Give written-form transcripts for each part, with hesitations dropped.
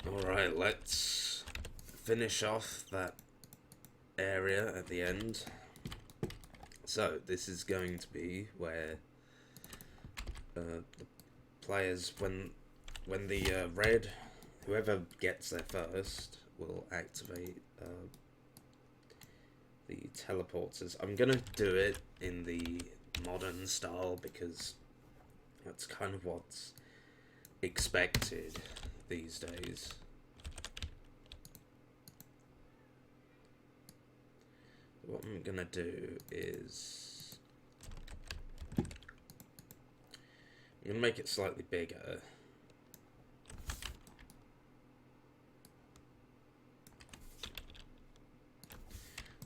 Alright, let's finish off that area at the end. So, this is going to be where the players, when the red, whoever gets there first, will activate the teleporters. I'm gonna do it in the modern style because that's kind of what's expected these days. What I'm gonna do is I'm gonna make it slightly bigger.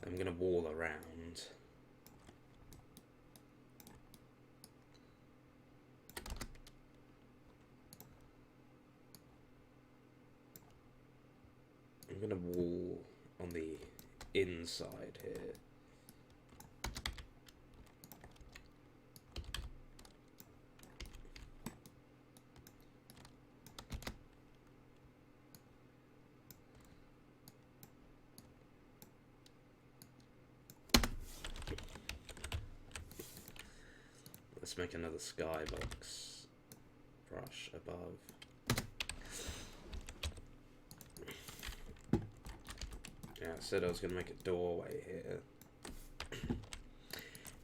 I'm gonna wall around. I'm gonna wall on the inside here. Let's make another skybox brush above. Yeah, I said I was going to make a doorway here.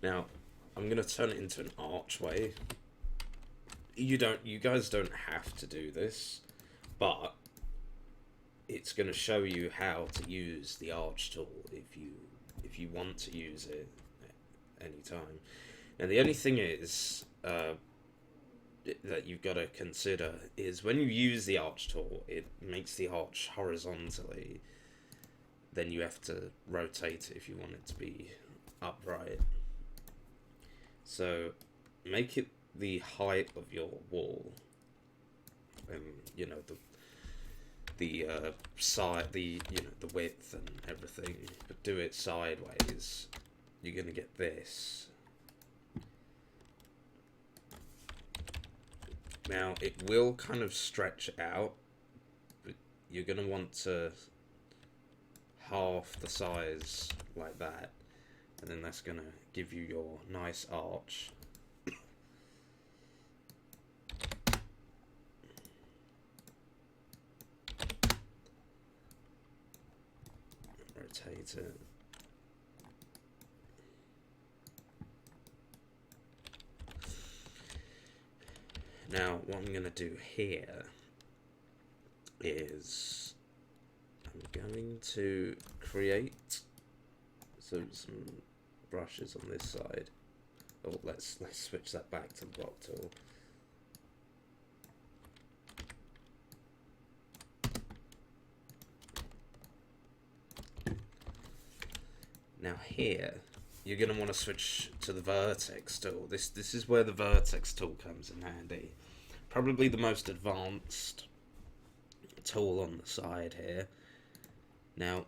Now, I'm going to turn it into an archway. You guys don't have to do this, but it's going to show you how to use the arch tool if you want to use it at any time. Now, the only thing is that you've got to consider is when you use the arch tool, it makes the arch horizontally. Then you have to rotate it if you want it to be upright. So make it the height of your wall, and you know the side, the width and everything. But do it sideways. You're gonna get this. Now it will kind of stretch out, but you're gonna want to half the size like that, and then that's gonna give you your nice arch. Rotate it. Now what I'm gonna do here is I'm going to create some brushes on this side. Oh, let's switch that back to the block tool. Now here, you're going to want to switch to the vertex tool. This is where the vertex tool comes in handy. Probably the most advanced tool on the side here. Now,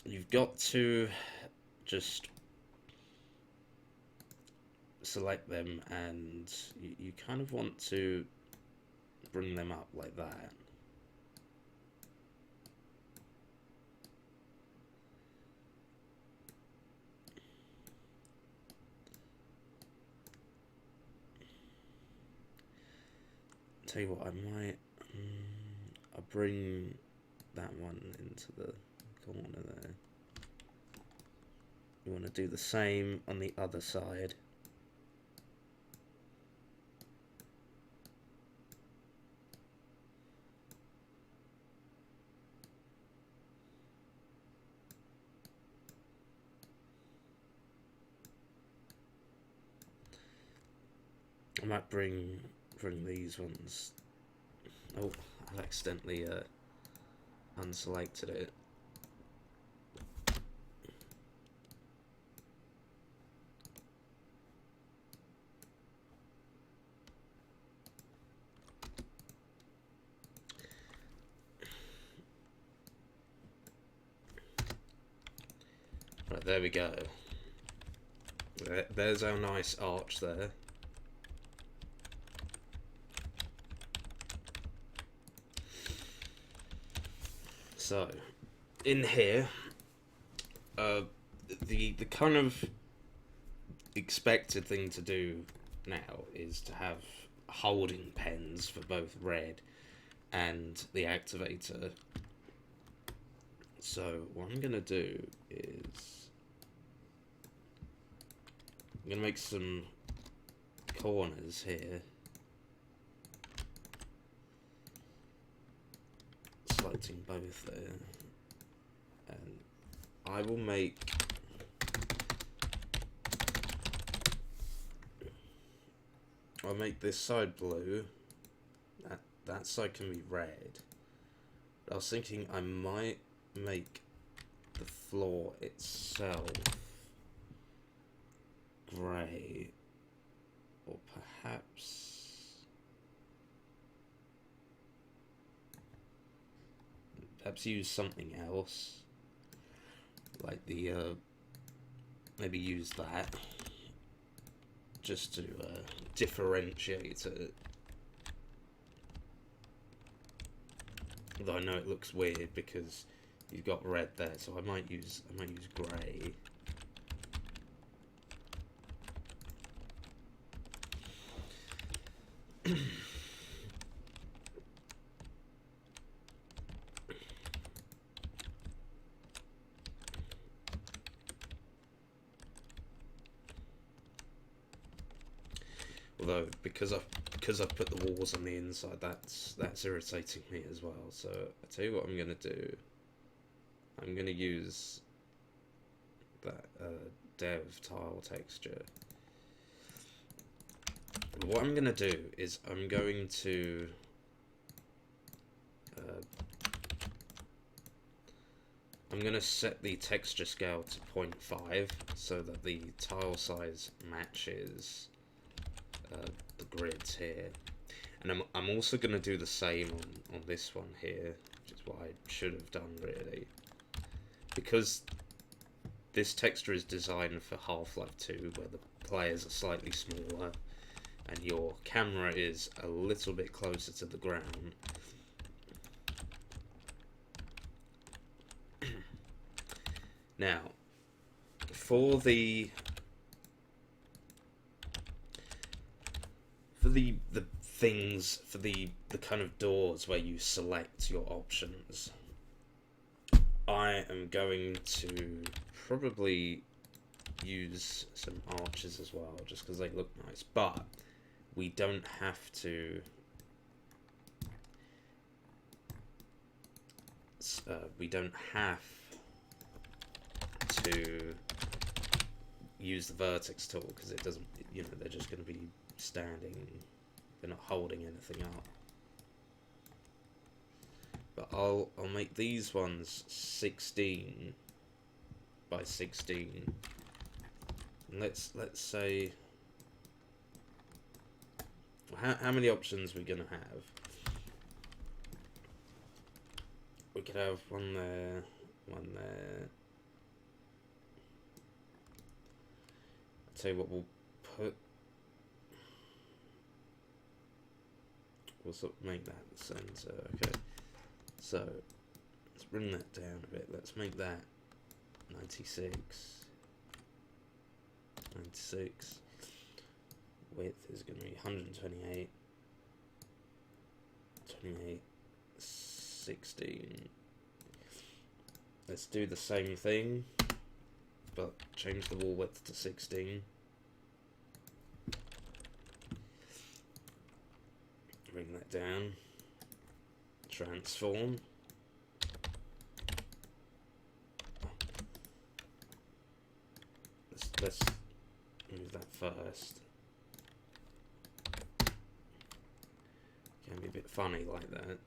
you've got to just select them, and you kind of want to bring them up like that. Tell you what, I might I'll bring that one into the corner there. You want to do the same on the other side. I might bring these ones. Oh, I've accidentally unselected it. Right, there we go. There's our nice arch there. So, in here, the kind of expected thing to do now is to have holding pens for both red and the activator. So what I'm gonna do is I'm gonna make some corners here, selecting both there, and I will make I'll make this side blue, that side can be red. But I was thinking I might make the floor itself grey, or perhaps use something else, like the maybe use that just to differentiate it. Although I know it looks weird because you've got red there, so I might use grey. Although because I've put the walls on the inside, that's irritating me as well. So I tell you what I'm gonna do. I'm gonna use that dev tile texture. What I'm gonna do is I'm going to set the texture scale to 0.5 so that the tile size matches the grids here, and I'm also going to do the same on this one here, which is what I should have done really, because this texture is designed for Half-Life 2 where the players are slightly smaller and your camera is a little bit closer to the ground. Now, for the things, for the kind of doors where you select your options, I am going to probably use some arches as well, just because they look nice, but we don't have to use the vertex tool, because it doesn't, you know, they're just going to be standing, they're not holding anything up. But I'll make these ones 16 by 16. And let's say, how many options are we gonna have? We could have one there, one there. I'll tell you what, we'll sort of make that the center. Okay, so let's bring that down a bit. Let's make that 96. Width is going to be 128. 28. 16. Let's do the same thing, but change the wall width to 16. Bring that down. Transform. Let's move that first. Can be a bit funny like that.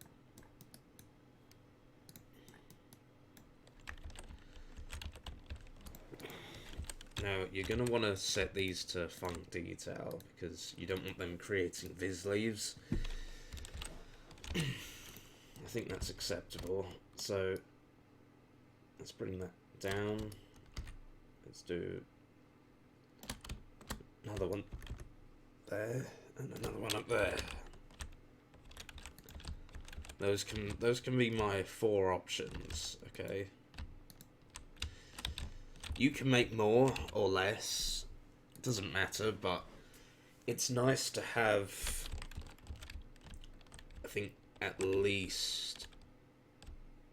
Now you're going to want to set these to funk detail because you don't want them creating viz leaves. I think that's acceptable. So let's bring that down. Let's do another one there and another one up there. Those can be my 4 options, okay? You can make more or less, it doesn't matter, but it's nice to have, I think, at least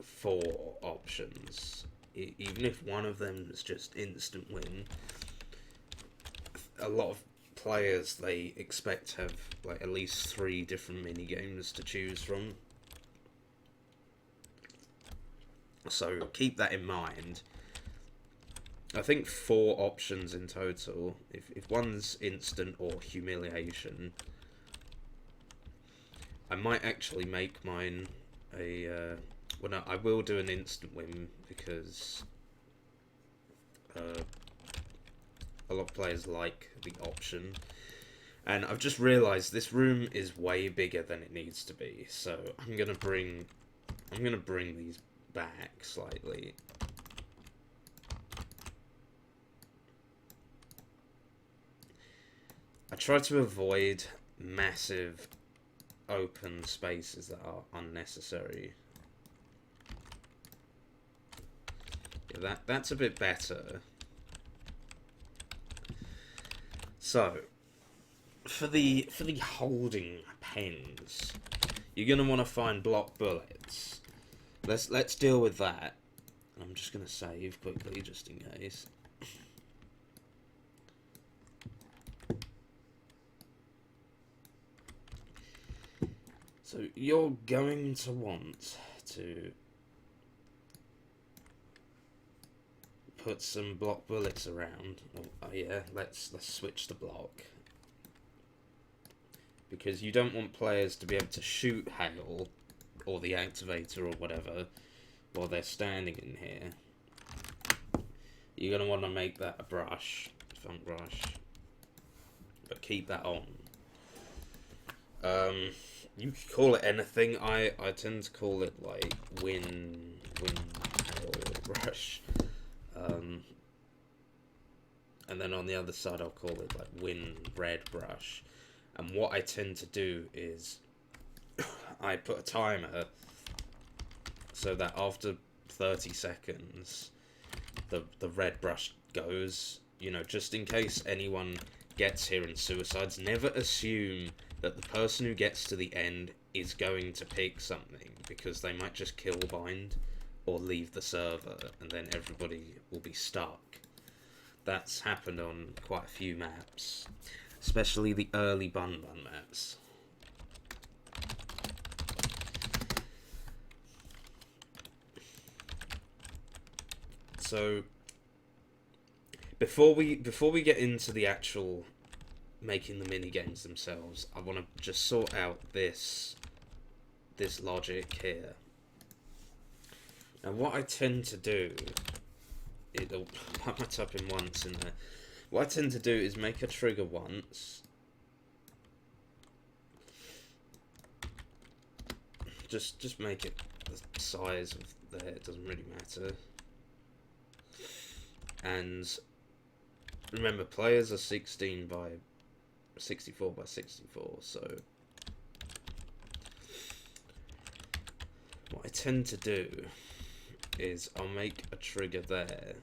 4 options. Even if one of them is just instant win, a lot of players, they expect to have like at least 3 different mini games to choose from. So keep that in mind. I think 4 options in total. If one's instant or humiliation, I might actually make mine a... well, no, I will do an instant win because a lot of players like the option. And I've just realised this room is way bigger than it needs to be. So I'm gonna bring these back slightly. I try to avoid massive open spaces that are unnecessary. Yeah, that's a bit better. So for the holding pens, you're gonna want to find block bullets. Let's deal with that. I'm just gonna save quickly just in case. So you're going to want to put some block bullets around. Oh yeah, let's switch the block. Because you don't want players to be able to shoot hail or the activator or whatever while they're standing in here. You're going to want to make that a brush, funk brush, but keep that on. You can call it anything. I tend to call it like wind hail brush. And then on the other side I'll call it like wind red brush. And what I tend to do is I put a timer so that after 30 seconds the red brush goes, you know, just in case anyone gets here and suicides. Never assume that the person who gets to the end is going to pick something, because they might just kill bind or leave the server and then everybody will be stuck. That's happened on quite a few maps, especially the early Bun maps. So before we get into the actual making the mini games themselves, I want to just sort out this logic here. Now what I tend to do, it'll put my tap in once in there. What I tend to do is make a trigger once. Just make it the size of there, it doesn't really matter. And remember, players are 16 by 64 by 64, so what I tend to do is I'll make a trigger there,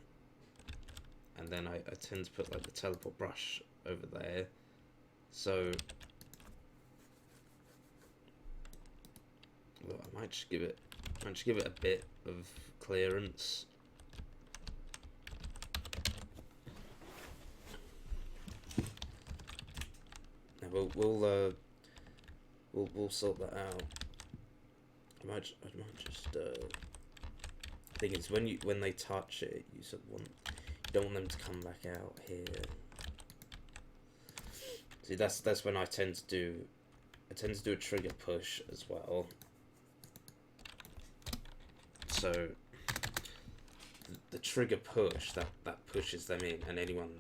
and then I tend to put like the teleport brush over there, so well, I might just give it a bit of clearance. Now we'll sort that out. I might just thing is, when they touch it, you sort of you don't want them to come back out here. See, that's when I tend to do a trigger push as well. So the trigger push that pushes them in, and anyone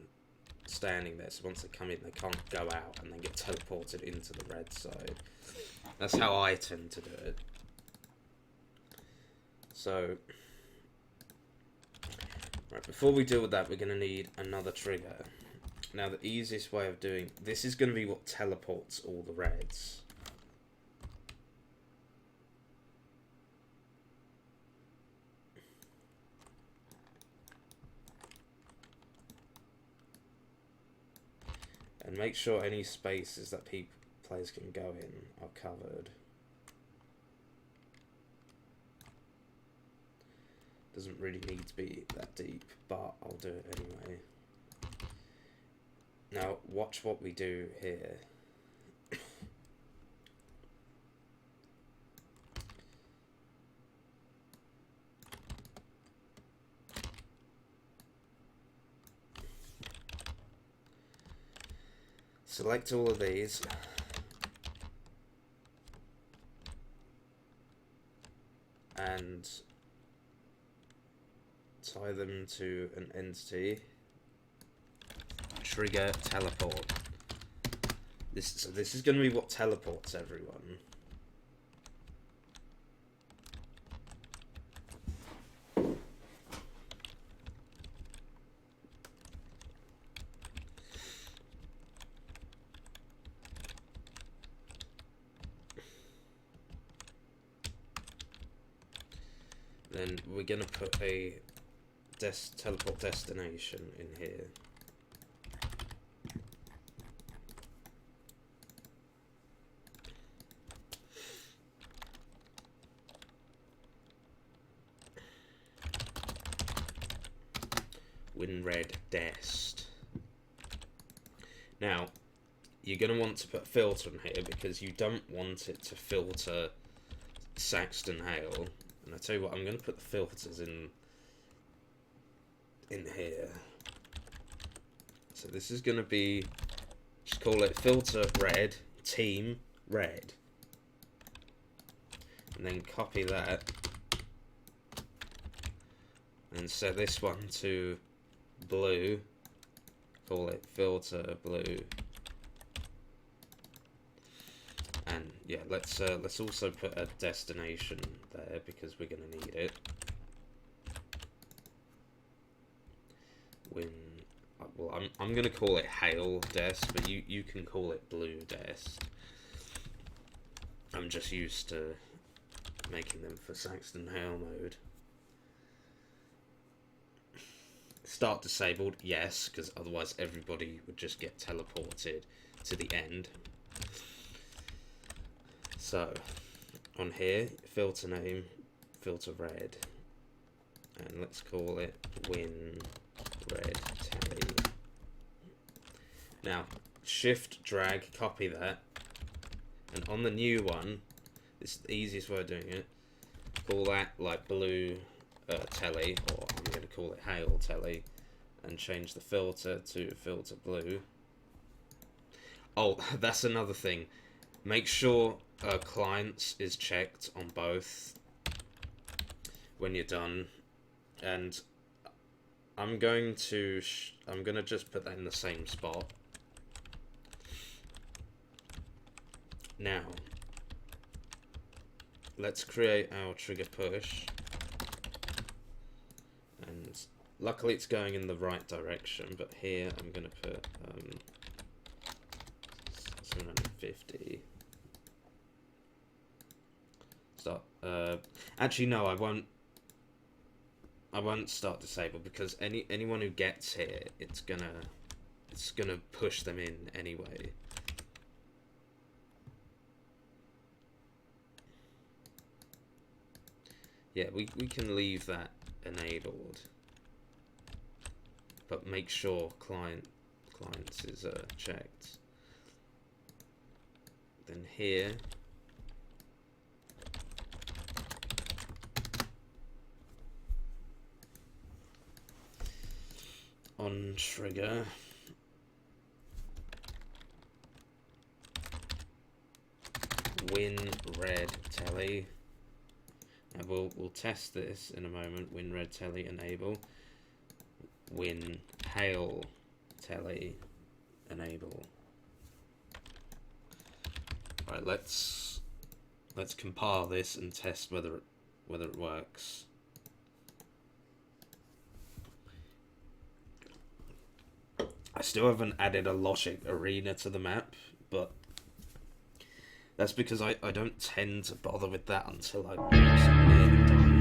standing there, so once they come in they can't go out and then get teleported into the red side. That's how I tend to do it. So right, before we deal with that, we're going to need another trigger. Now the easiest way of doing this is going to be what teleports all the reds. And make sure any spaces that players can go in are covered. Doesn't really need to be that deep, but I'll do it anyway. Now, watch what we do here. Select all of these. And tie them to an entity. Trigger teleport. So this is going to be what teleports everyone. Then we're going to put a teleport destination in here. Winred Dest. Now, you're going to want to put filter in here because you don't want it to filter Saxton Hale. And I tell you what, I'm going to put the filters in here. So this is going to be, just call it filter red, team red. And then copy that. And set this one to blue. Call it filter blue. And yeah, let's also put a destination there because we're going to need it. Well, I'm going to call it Hail Dest, but you can call it Blue Dest. I'm just used to making them for Saxton Hale mode. Start disabled, yes, because otherwise everybody would just get teleported to the end. So, on here, filter name, filter red, and let's call it Win Red Tally. Now, shift drag, copy that, and on the new one, this is the easiest way of doing it, call that like blue telly, or I'm going to call it Hail Telly, and change the filter to filter blue. Oh, that's another thing. Make sure clients is checked on both when you're done, and I'm going to just put that in the same spot. Now, let's create our trigger push, and luckily it's going in the right direction, but here I'm going to put 750. Start. Actually, no, I won't start disable because anyone who gets here, it's gonna push them in anyway. Yeah, we can leave that enabled, but make sure clients is checked. Then here, on trigger, Win Red Telly. And we'll test this in a moment. Win Red Telly enable. Win Hail Telly enable. Right, let's compile this and test whether it works. I still haven't added a logic arena to the map, but that's because I don't tend to bother with that until I'm nearly done.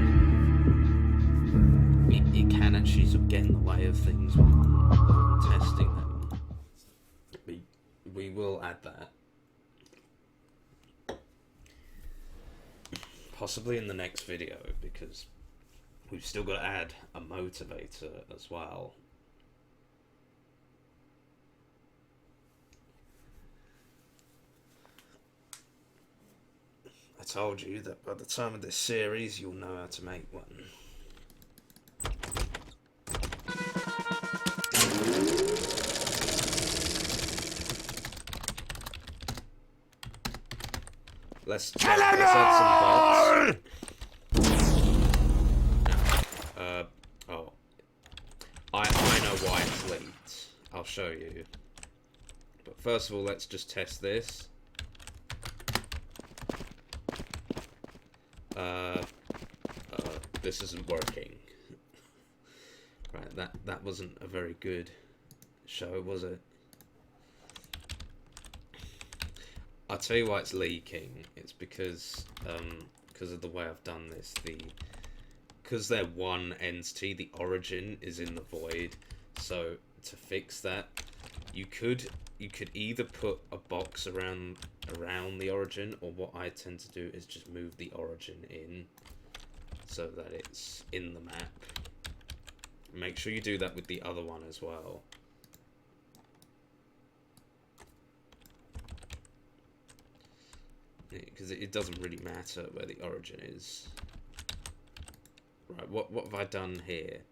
It can actually sort of get in the way of things when I'm testing them. But we will add that. Possibly in the next video, because we've still got to add a motivator as well. I told you that by the time of this series, you'll know how to make one. Let's add some bots. Oh. I know why it's leaked. I'll show you. But first of all, let's just test this. This isn't working. Right, that wasn't a very good show, was it? I'll tell you why it's leaking. It's because of the way I've done this. Because they're one entity, the origin is in the void. So to fix that, you could either put a box around the origin, or what I tend to do is just move the origin in so that it's in the map. Make sure you do that with the other one as well. Because it doesn't really matter where the origin is. Right, what have I done here?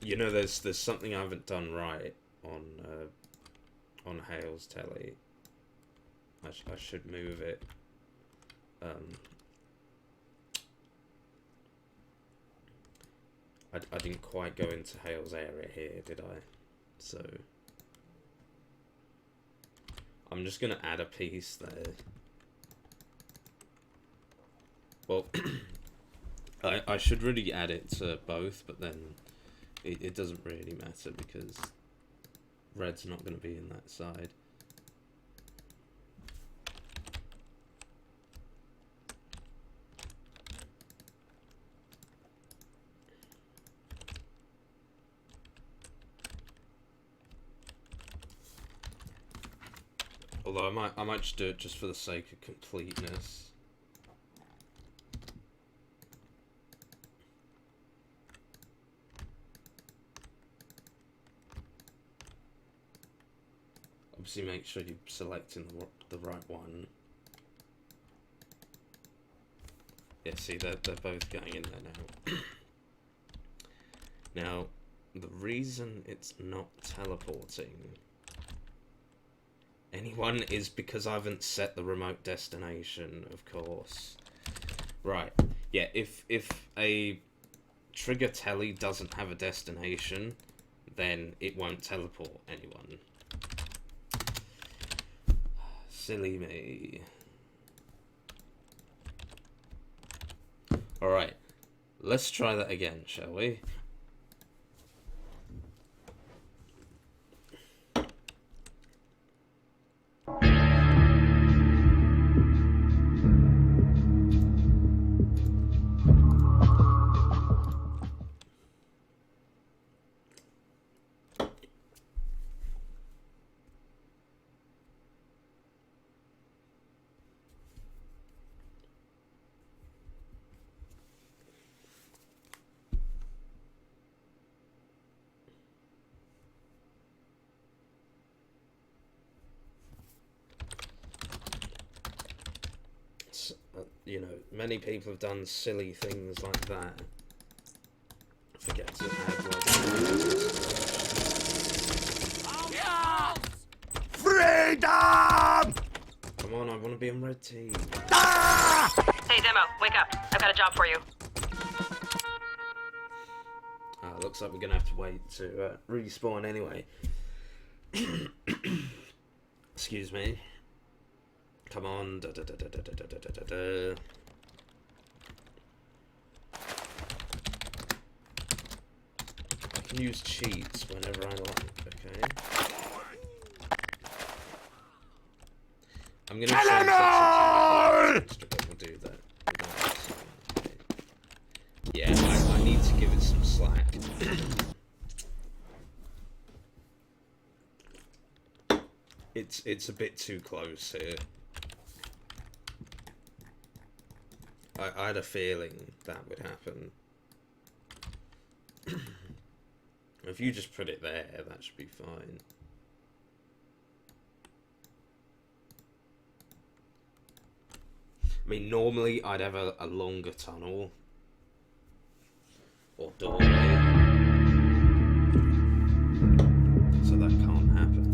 You know, there's something I haven't done right on Hale's telly. I should move it. I didn't quite go into Hale's area here, did I? So I'm just gonna add a piece there. Well, I should really add it to both, but then it doesn't really matter because red's not going to be in that side. Although I might just do it just for the sake of completeness. Obviously, make sure you're selecting the right one. Yeah, see, they're both going in there now. Now, the reason it's not teleporting anyone is because I haven't set the remote destination, of course. Right, yeah, if a trigger telly doesn't have a destination, then it won't teleport anyone. Silly me. Alright, let's try that again, shall we? You know, many people have done silly things like that. Forget to add like... Freedom! Come on, I want to be on red team. Ah! Hey, Demo, wake up. I've got a job for you. Looks like we're going to have to wait to respawn anyway. Excuse me. Come on. I can use cheats whenever I like, okay? I'm gonna change that to extra, but we'll do that. Okay. Yeah, I need to give it some slack. It's a bit too close here. I had a feeling that would happen. If you just put it there, that should be fine. I mean, normally I'd have a longer tunnel or doorway, so that can't happen.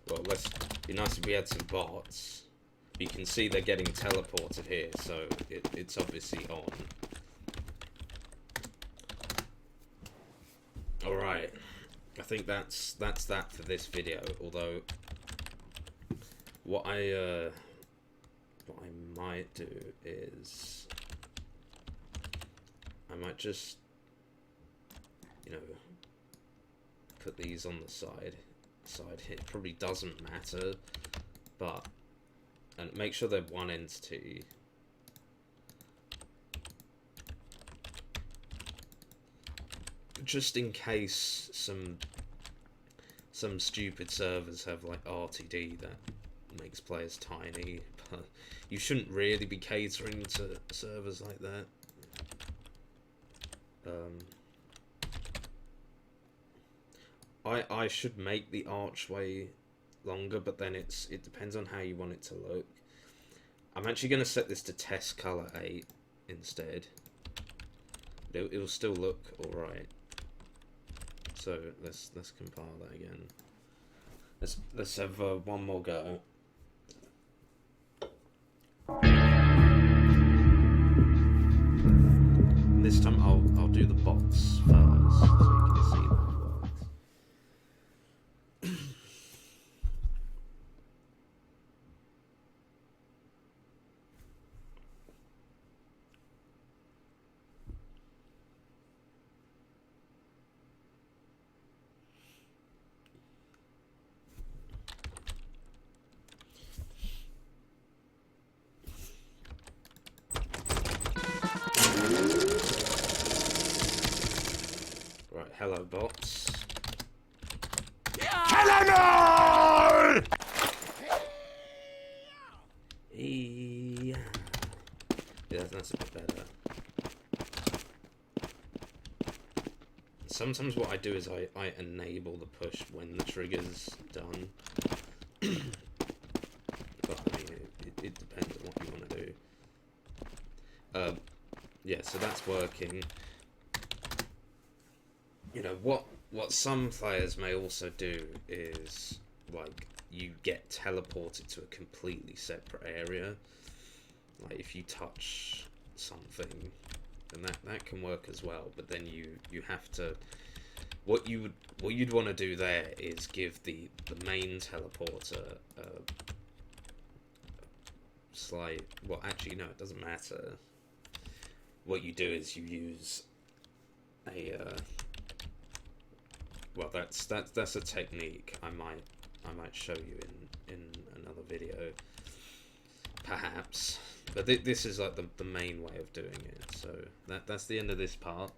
Well, it'd be nice if we had some bots. You can see they're getting teleported here, so it's obviously on. Alright, I think that's that for this video, although what I might do is I might just, you know, put these on the side here. Probably doesn't matter, but and make sure they're one entity. Just in case some stupid servers have like RTD that makes players tiny, but you shouldn't really be catering to servers like that. I should make the archway longer, but then it depends on how you want it to look. I'm actually going to set this to test color 8 instead. It'll still look alright. So let's compile that again. Let's have one more go. And this time I'll do the box first, so you can see that. Right, hello bots. Hello! Yeah, that's a bit better. Sometimes what I do is I enable the push when the trigger's done. But I mean, it depends on what you want to do. Yeah, so that's working. You know, what some players may also do is, like, you get teleported to a completely separate area. Like, if you touch something, and that can work as well, but then you have to, what you'd want to do there is give the main teleporter slight, well, actually no, it doesn't matter. What you do is you use a well, that's a technique I might show you in another video, perhaps. But this is like the main way of doing it. So that's the end of this part.